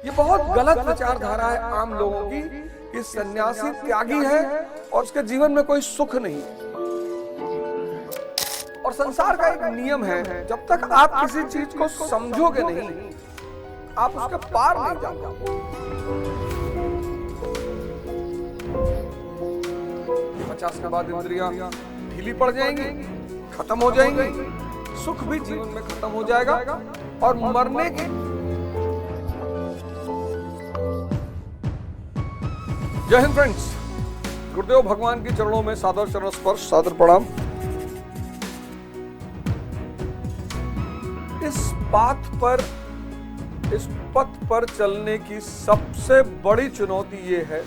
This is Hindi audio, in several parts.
ये बहुत गलत विचारधारा है आम लोगों की कि सन्यासी त्यागी है और उसके जीवन में कोई सुख नहीं है। और संसार का एक नियम है, जब तक आप किसी चीज को समझोगे नहीं, आप उसके पार नहीं जा पाओगे। 50 के बाद इंद्रियां ढीली पड़ जाएंगी, खत्म हो जाएंगी, सुख भी जीवन में खत्म हो जाएगा और मरने की जय हिंद फ्रेंड्स, गुरुदेव भगवान के चरणों में सादर चरण स्पर्श, सादर प्रणाम। इस पथ पर चलने की सबसे बड़ी चुनौती ये है,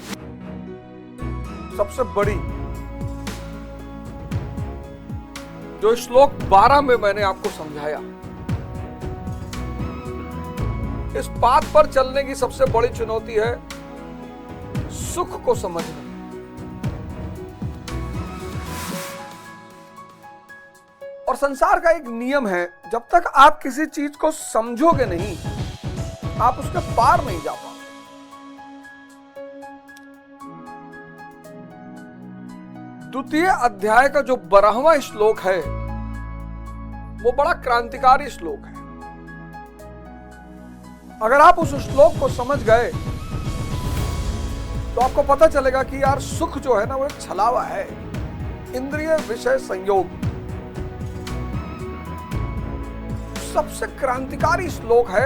सबसे बड़ी, जो श्लोक 12 में मैंने आपको समझाया। इस पाथ पर चलने की सबसे बड़ी चुनौती है सुख को समझना। और संसार का एक नियम है, जब तक आप किसी चीज को समझोगे नहीं, आप उसके पार नहीं जा पाओगे। द्वितीय अध्याय का जो 12वां श्लोक है, वो बड़ा क्रांतिकारी श्लोक है। अगर आप उस श्लोक को समझ गए तो आपको पता चलेगा कि यार सुख जो है ना, वो एक छलावा है, इंद्रिय विषय संयोग। सबसे क्रांतिकारी श्लोक है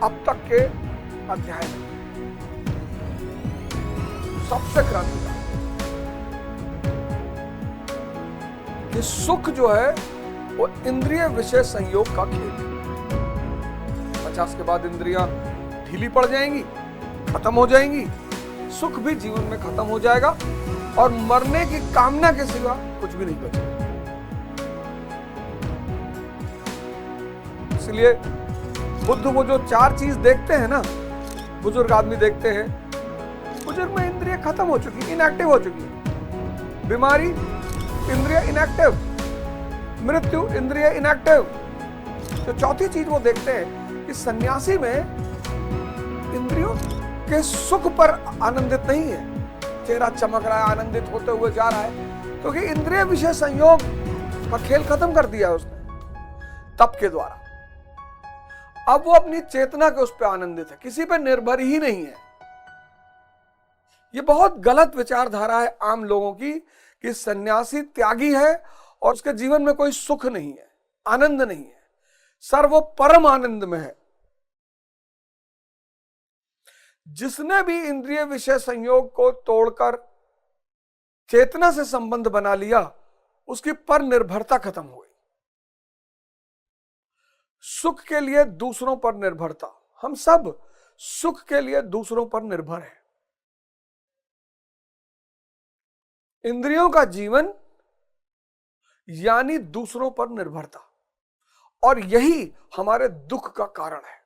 अब तक के अध्याय में, सबसे क्रांतिकारी। कि सुख जो है वो इंद्रिय विषय संयोग का खेल है। 50 के बाद इंद्रियां ढीली पड़ जाएंगी, खत्म हो जाएंगी, सुख भी जीवन में खत्म हो जाएगा और मरने की कामना के सिवा कुछ भी नहीं बचेगा। इसलिए बुद्ध वो जो 4 चीज देखते हैं ना, बुजुर्ग आदमी देखते हैं, बुजुर्ग में इंद्रिय खत्म हो चुकी, इनएक्टिव हो चुकी है। बीमारी, इंद्रिय इनएक्टिव, मृत्यु, इंद्रिय इनएक्टिव। तो चौथी चीज वो देखते हैं कि सन्यासी में इंद्रियों के सुख पर आनंदित नहीं है, चेहरा चमक रहा है, आनंदित होते हुए जा रहा है, क्योंकि इंद्रिय विषय संयोग का खेल खत्म कर दिया है उसने तप के द्वारा। अब वो अपनी चेतना के उस पर आनंदित है, किसी पे निर्भर ही नहीं है। ये बहुत गलत विचारधारा है आम लोगों की कि सन्यासी त्यागी है और उसके जीवन में कोई सुख नहीं है, आनंद नहीं है, सर वो परम आनंद में है। जिसने भी इंद्रिय विषय संयोग को तोड़कर चेतना से संबंध बना लिया, उसकी पर निर्भरता खत्म हो गई। सुख के लिए दूसरों पर निर्भरता, हम सब सुख के लिए दूसरों पर निर्भर हैं। इंद्रियों का जीवन यानी दूसरों पर निर्भरता, और यही हमारे दुख का कारण है।